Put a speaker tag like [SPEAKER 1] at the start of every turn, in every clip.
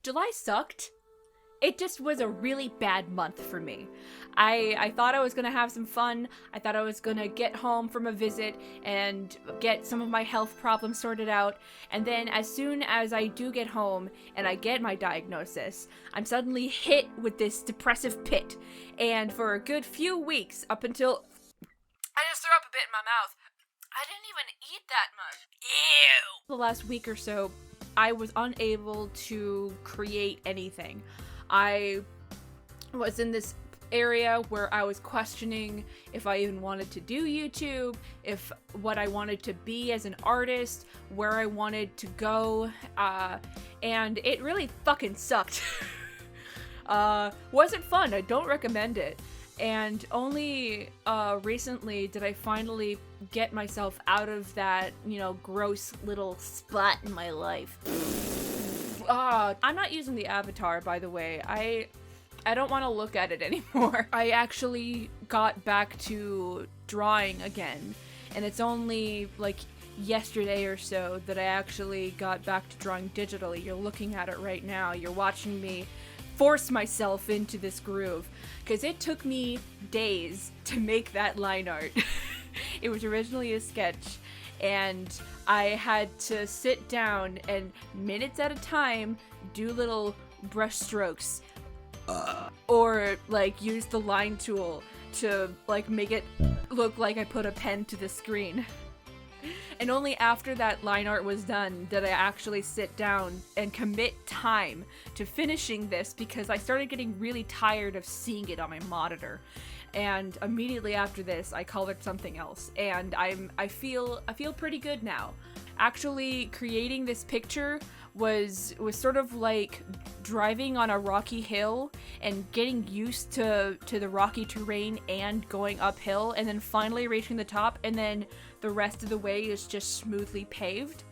[SPEAKER 1] July sucked. It just was a really bad month for me. I thought I was gonna have some fun. I thought I was gonna get home from a visit and get some of my health problems sorted out. And then as soon as I do get home and I get my diagnosis, I'm suddenly hit with this depressive pit. And for a good few weeks, up until I just threw up a bit in my mouth. I didn't even eat that much. Ew! The last week or so, I was unable to create anything. I was in this area where I was questioning if I even wanted to do YouTube, if what I wanted to be as an artist, where I wanted to go, and it really fucking sucked. Wasn't fun. I don't recommend it. And only recently did I finally get myself out of that, gross little spot in my life. I'm not using the avatar, by the way. I don't want to look at it anymore. I actually got back to drawing again, and it's only like yesterday or so that I actually got back to drawing digitally. You're looking at it right now. You're watching me force myself into this groove, because it took me days to make that line art. It was originally a sketch, and I had to sit down and minutes at a time do little brush strokes or like use the line tool to like make it look like I put a pen to the screen. And only after that line art was done did I actually sit down and commit time to finishing this, because I started getting really tired of seeing it on my monitor. And immediately after this, I colored something else, and I feel pretty good now. Actually, creating this picture was sort of like driving on a rocky hill and getting used to the rocky terrain and going uphill, and then finally reaching the top, and then the rest of the way is just smoothly paved.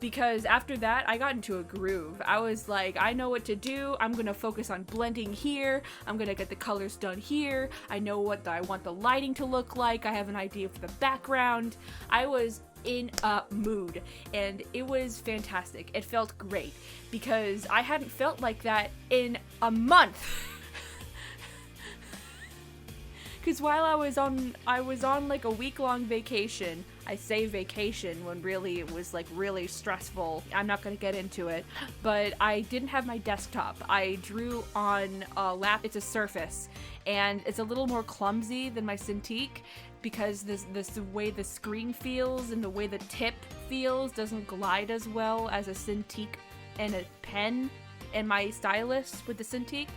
[SPEAKER 1] Because after that, I got into a groove. I was like, I know what to do. I'm gonna focus on blending here. I'm gonna get the colors done here. I know what I want the lighting to look like. I have an idea for the background. I was in a mood, and it was fantastic. It felt great, because I hadn't felt like that in a month. Because while I was on like a week-long vacation. I say vacation when really it was like really stressful. I'm not gonna get into it, but I didn't have my desktop. I drew on a lap. It's a Surface, and it's a little more clumsy than my Cintiq, because the way the screen feels and the way the tip feels doesn't glide as well as a Cintiq and a pen and my stylus with the Cintiq.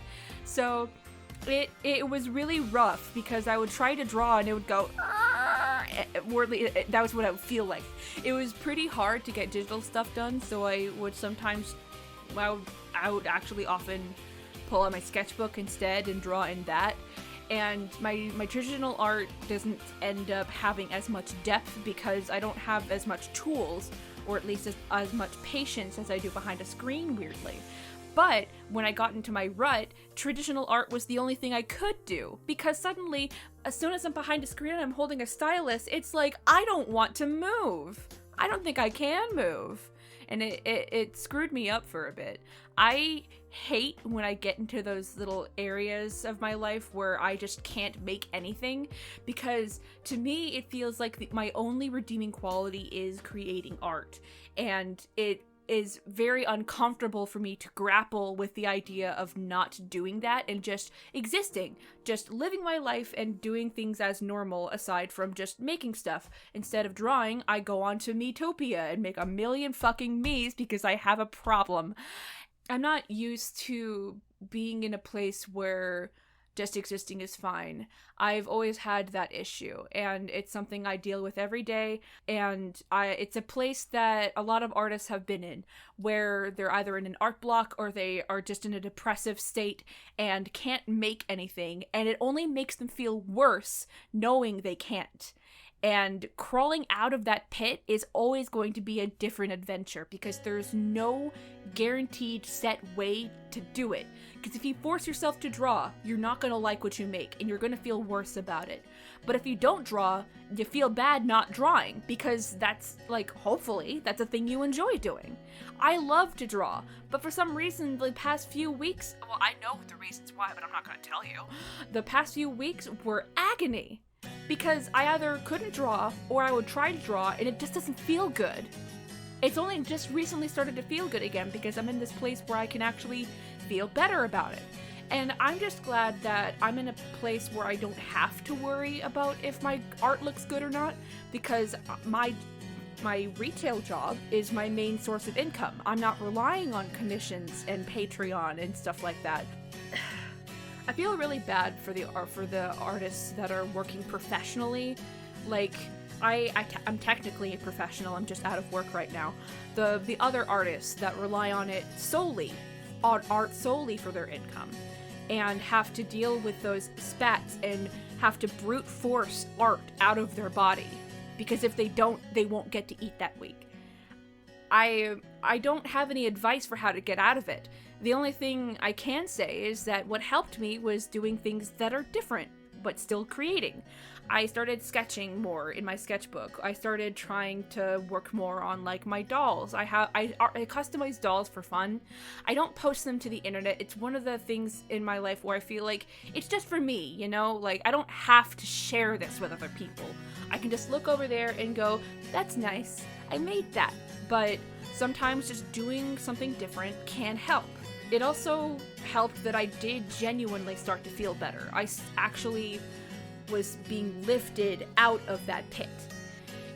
[SPEAKER 1] So it was really rough, because I would try to draw and it would go, that was what I would feel like. It was pretty hard to get digital stuff done, so I would sometimes, I would actually often pull out my sketchbook instead and draw in that. And my traditional art doesn't end up having as much depth, because I don't have as much tools, or at least as much patience as I do behind a screen, weirdly. But when I got into my rut, traditional art was the only thing I could do, because suddenly, as soon as I'm behind a screen and I'm holding a stylus, it's like, I don't want to move. I don't think I can move. And it screwed me up for a bit. I hate when I get into those little areas of my life where I just can't make anything, because to me, it feels like my only redeeming quality is creating art. And it is very uncomfortable for me to grapple with the idea of not doing that and just existing, just living my life and doing things as normal, aside from just making stuff. Instead of drawing, I go on to Metopia and make a million fucking me's because I have a problem. I'm not used to being in a place where just existing is fine. I've always had that issue, and it's something I deal with every day, and it's a place that a lot of artists have been in, where they're either in an art block or they are just in a depressive state and can't make anything, and it only makes them feel worse knowing they can't. And crawling out of that pit is always going to be a different adventure, because there's no guaranteed set way to do it. Because if you force yourself to draw, you're not going to like what you make, and you're going to feel worse about it. But if you don't draw, you feel bad not drawing, because that's, like, hopefully, that's a thing you enjoy doing. I love to draw, but for some reason, the past few weeks, well, I know the reasons why, but I'm not going to tell you. The past few weeks were agony, because I either couldn't draw, or I would try to draw, and it just doesn't feel good. It's only just recently started to feel good again, because I'm in this place where I can actually feel better about it. And I'm just glad that I'm in a place where I don't have to worry about if my art looks good or not, because my retail job is my main source of income. I'm not relying on commissions and Patreon and stuff like that. I feel really bad for the artists that are working professionally. Like, I'm technically a professional, I'm just out of work right now. The other artists that rely on it solely, on art solely for their income, and have to deal with those spats and have to brute force art out of their body, because if they don't, they won't get to eat that week. I don't have any advice for how to get out of it. The only thing I can say is that what helped me was doing things that are different, but still creating. I started sketching more in my sketchbook. I started trying to work more on, like, my dolls. I customize dolls for fun. I don't post them to the internet. It's one of the things in my life where I feel like it's just for me, you know? Like, I don't have to share this with other people. I can just look over there and go, that's nice, I made that. But sometimes just doing something different can help. It also helped that I did genuinely start to feel better. I actually was being lifted out of that pit.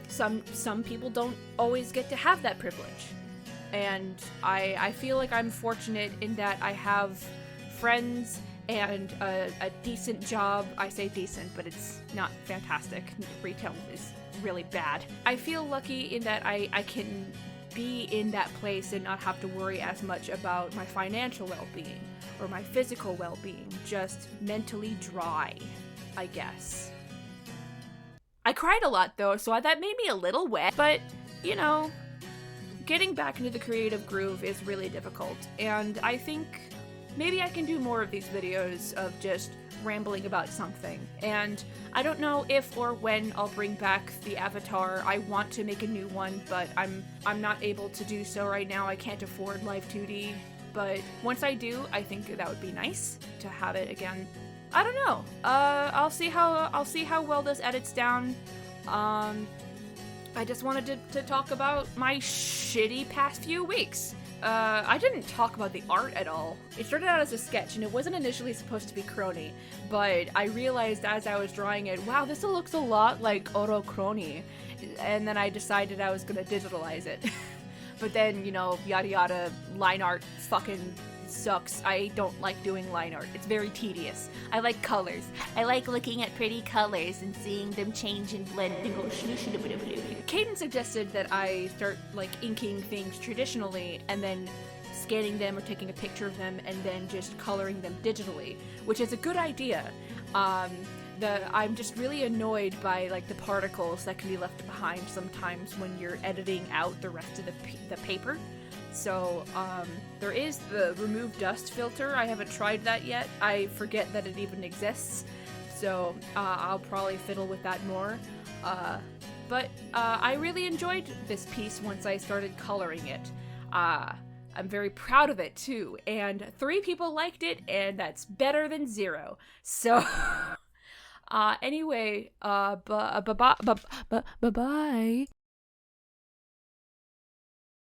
[SPEAKER 1] Some people don't always get to have that privilege. And I feel like I'm fortunate in that I have friends and a decent job. I say decent, but it's not fantastic. Retail is really bad. I feel lucky in that I can be in that place and not have to worry as much about my financial well-being or my physical well-being, just mentally dry, I guess. I cried a lot though, so that made me a little wet, but, you know, getting back into the creative groove is really difficult, and I think maybe I can do more of these videos of just rambling about something. And I don't know if or when I'll bring back the avatar. I want to make a new one, but I'm not able to do so right now. I can't afford Live 2D, but once I do, I think that would be nice to have it again. I don't know. I'll see how well this edits down. I just wanted to talk about my shitty past few weeks. I didn't talk about the art at all. It started out as a sketch, and it wasn't initially supposed to be crony, but I realized as I was drawing it, wow, this looks a lot like Oro Crony, and then I decided I was gonna digitalize it. But then, you know, yada yada, line art fucking sucks. I don't like doing line art. It's very tedious. I like colors. I like looking at pretty colors and seeing them change and blend and go Caden suggested that I start, like, inking things traditionally and then scanning them or taking a picture of them and then just coloring them digitally, which is a good idea. I'm just really annoyed by, like, the particles that can be left behind sometimes when you're editing out the rest of the paper. So, there is the remove dust filter. I haven't tried that yet. I forget that it even exists. So, I'll probably fiddle with that more. But I really enjoyed this piece once I started coloring it. I'm very proud of it, too. And 3 people liked it, and that's better than 0. So, anyway, bye-bye.